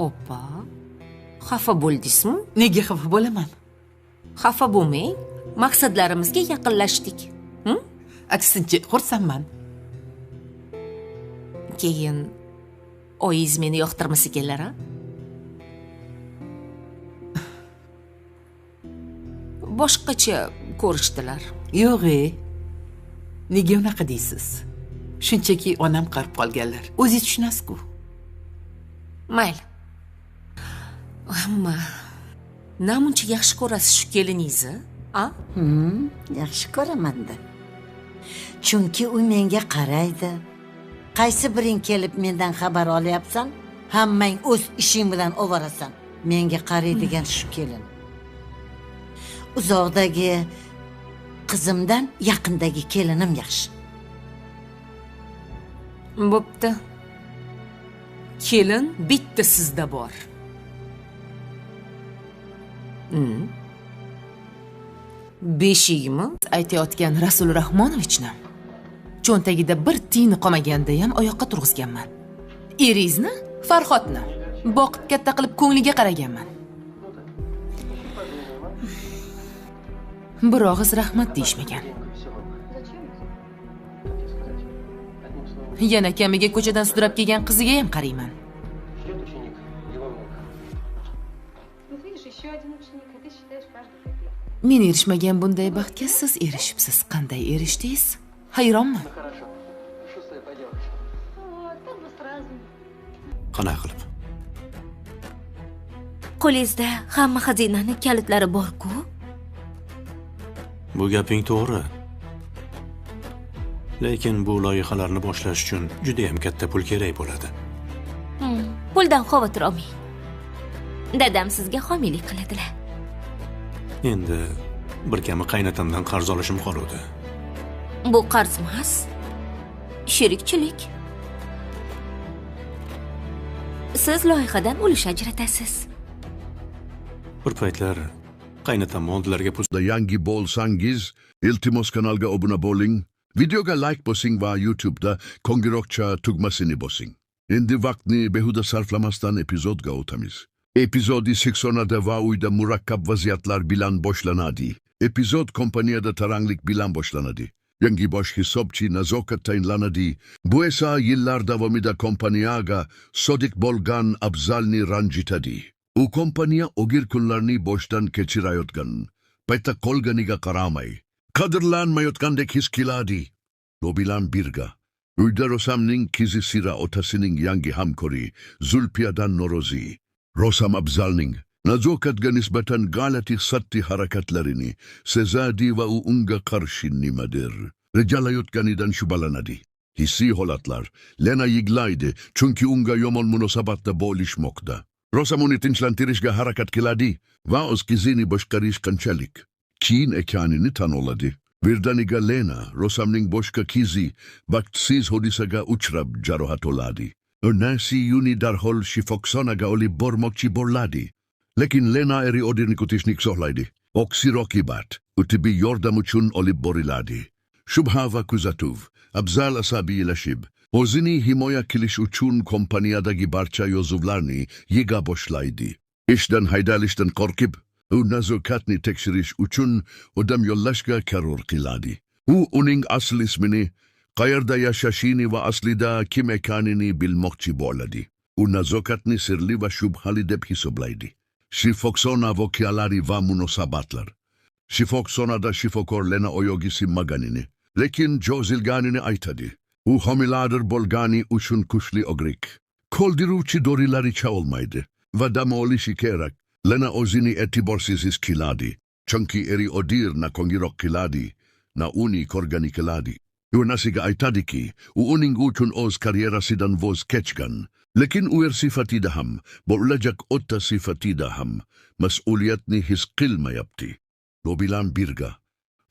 Opa, xafa bo'ldingizmi? Nega xafa bo'laman? Xafa bo'lmang, maqsadlarimizga yaqinlashdik. Aksincha, xursandman. Keyin oyingiz meni yoqtirmasa kelar, a? Boshqacha ko'rishdilar. Yo'q-e. Nega unaqa deysiz? Shunchaki onam qarib qolganlar. O'zingiz tushunasiz-ku. Mayli. Ammo namuncha yaxshi ko'rasiz shu keliningizni, a? Yaxshi ko'raman-da. Chunki u menga qaraydi. Qaysi biring kelib mendan xabar olyapsan? Hammang o'z ishing bilan ovorasan. Menga qaraydigan shu kelin. Uzoqdagi qizimdan yaqindagi kelinim yaxshi. Bo'pti. Kelin bitta sizda bor. Beshikmi? Aytayotgan Rasul Rahmonovichni cho'ntagida bir tiyini qolmaganda ham oyoqqa turg'izganman. Eringizni, Farhodni boqib katta qilib ko'ngliga qaraganman. Bir og'iz rahmat deyishmagan. Yana kamiga ko'chadan sudrab kelgan qiziga ham qarayman. Men erishmagan bunday baxtga siz erishibsiz. Qanday erishdingiz? Hayronman. Qanaqa qilib? Qo'lingizda hamma xazinani kalitlari bor-ku. Bu gaping to'g'ri. Lekin bu loyihalarni boshlash uchun juda ham katta pul kerak bo'ladi. Puldan xavotir olmang. Dadam sizga homiylik qiladilar. Endi bir kami qaynatamdan qarz olishim qoluvdi. Bu qarz emas, sherikchilik. Siz loyihadan ulush ajratasiz. Bir paytlar qaynatam oldilariga pul yangi bo'lsangiz, iltimos kanalga obuna bo'ling, videoga like bosing va YouTube'da qo'ng'iroqcha tugmasini bosing. Endi vaqtni behuda sarflamasdan epizodga o'tamiz. Epizodi 80da va uyda murakkab vaziyatlar bilan boshlanadi. Epizod kompaniyada taranglik bilan boshlanadi. Yangi bosh hisobchi nazokat tayinlanadi. Bu esa yillar davomida kompaniyaga sodiq bo'lgan Abzalni ranjitadi. U kompaniya og'ir kunlarni boshdan kechirayotgan, payta qolganiga qaramay, qadrlanmayotgandek his qiladi. Bu bilan birga, uyda Rosamning qizi Sira otasining yangi hamkori Zulfiyadan norozi. Rosam Abzalning nazokatga nisbatan g'alati satti harakatlarini sezadi va u unga qarshi nimadir rejalayotganidan shubhalanadi. Hissiy holatlar Lena yig'laydi chunki unga yomon munosabatda bo'lishmoqda. Rosam uni tinchlantirishga harakat qiladi va o'z qizini boshqarish qanchalik qiyin ekanini tan oladi. Birdaniga Lena Rosamning boshqa qizi baxtsiz hodisaga uchrab jarohat oladi. Onasi uni darhol shifoxonaga olib bormoqchi bo'ladi. Lekin Lena eri odini kutishnik so'raydi. Oqsi roqibat u tibbiy yordam uchun olib boriladi. Shubha va kuzatuv Abzal asabiylashib o'zini himoya qilish uchun kompaniyadagi barcha yozuvlarni yiga boshlaydi. Ishdan haydalishdan qo'rqib, u nazokatni tekshirish uchun odam yollashga qaror qiladi. U uning asl ismini, qayerda yashashini va aslida kim ekanini bilmoqchi bo'ladi. U nazokatni sirli va shubhali deb hisoblaydi. Shifoxona voqealari va munosabatlar. Shifoxonada shifokor Lena oyog'isi maganini, lekin cho'zilganini aytadi. U homilador bo'lgani uchun kuchli og'riq. Qoldiruvchi dorilaricha olmaydi va dam olishi kerak. Lena o'zini e'tiborsiz his qiladi, chunki eri odir na qo'ng'iroq qiladi, na uni ko'rgani qiladi. U nasiga aytadiki, u uning uchun o'z karyerasidan voz kechgan, lekin u sifatida ham, bo'lajak ota sifatida ham mas'uliyatni his qilmayapti. Bu bilan birga,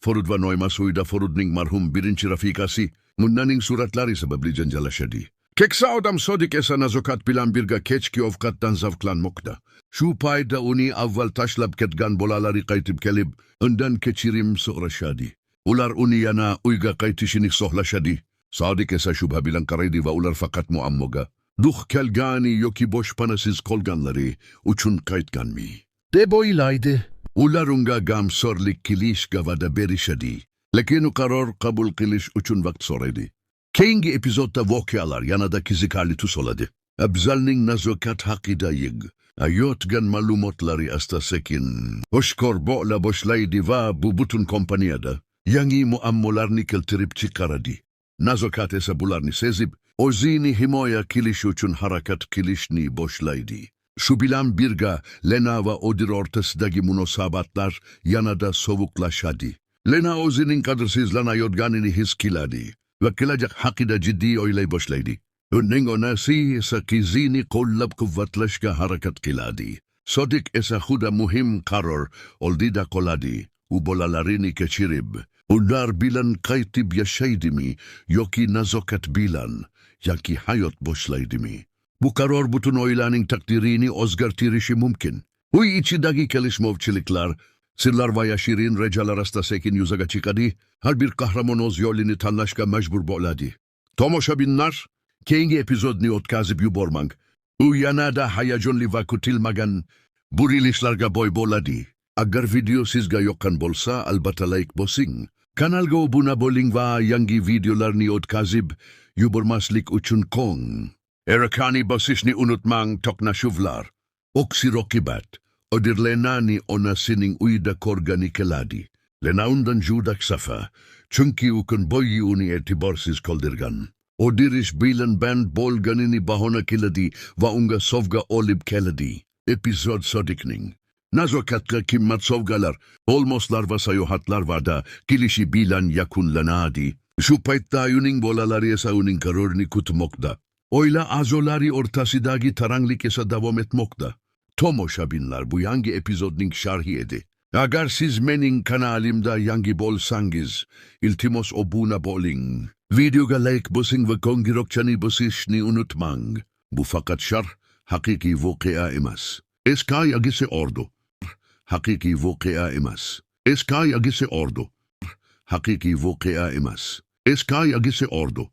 Forud va Noymas uyda Forudning marhum birinchi rafiqasi Munnaning suratlari sababli janjallashadi. Keksa odam Sodiq esa nazokat bilan birga kechki ovqatdan zavqlanmoqda. Shu payda uni avval tashlab ketgan bolalari qaytib kelib, undan kechirim so'rashadi. Ular uni yana uyga qaytishini so'rashadi. Sodiq esa shubha bilan qaraydi va ular faqat muammoga Duh kelgani yoki boshpanasiz qolganlari uchun qaytganmi? deb o'ylaydi. Ular unga gamsorlik qilishga va'da berishadi, lekin u qaror qabul qilish uchun vaqt so'raydi. Keyingi epizodda voqealar yanada qiziqarli tus oladi. Abzalning nazokat haqida ayotgan ma'lumotlari asta-sekin oshkor bo'la boshlaydi va bu butun kompaniyada yangi muammolarni keltirib chiqaradi. Nazokat esa bularni sezib, o'zini himoya qilish uchun harakat qilishni boshlaydi. Shu bilan birga Lena va Odir o'rtasidagi munosabatlar yanada sovuqlashadi. Lena o'zining qadrsizlanayotganini his qiladi va kelajak haqida jiddiy o'ylay boshlaydi. Uning onasi esa qizini qo'llab-quvvatlashga harakat qiladi. Sodiq esa juda muhim qaror oldida qoladi. U bolalarini kechirib, ular bilan qaytib yashaydimi yoki nazokat bilan yoki hayot boshlaydimi? Bu qaror butun oilaning taqdirini o'zgartirishi mumkin. Uy ichidagi kelishmovchiliklar, sirlar va yashirin rejalar asta-sekin yuzaga chiqadi. Har bir qahramon o'z yo'lini tanlashga majbur bo'ladi. Tomoshabinlar, keyingi epizodni o'tkazib yubormang. U yanada hayajonli va kutilmagan burilishlarga boy bo'ladi. Agar video sizga yoqqan bo'lsa, albatta like bosing. Kanalga obuna bo'ling va yangi videolarni o'tkazib yubormaslik uchun qo'ng. Erakani bosishni unutmang, to'qnashuvlar. Oksi roqibat. Odir Lenani onasining uyda ko'rgani keladi. Lena undan juda safa, chunki u kun bo'yi uni e'tiborsiz qoldirgan. Odir ish bilan band bo'lganini bahona qiladi va unga sovg'a olib keladi. Epizod Sodiqning nazokatga qimmat sovg'alar, olmoslar va sayohatlar va'da qilishi bilan yakunlanadi. Shu paytda uning bolalari esa uning qarorini kutmoqda. Oila a'zolari o'rtasidagi taranglik esa davom etmoqda. Tomoshabinlar, bu yangi epizodning sharhi edi. Agar siz mening kanalimda yangi bo'lsangiz, iltimos obuna bo'ling. Videoga like bosing va qo'ng'iroqchani bosishni unutmang. Bu faqat sharh, haqiqiy voqea emas. Eskay agisi ordu. Haqiqiy voqea emas. Eskay agisi ordu. Haqiqiy voqea emas. Eskay agisi ordu.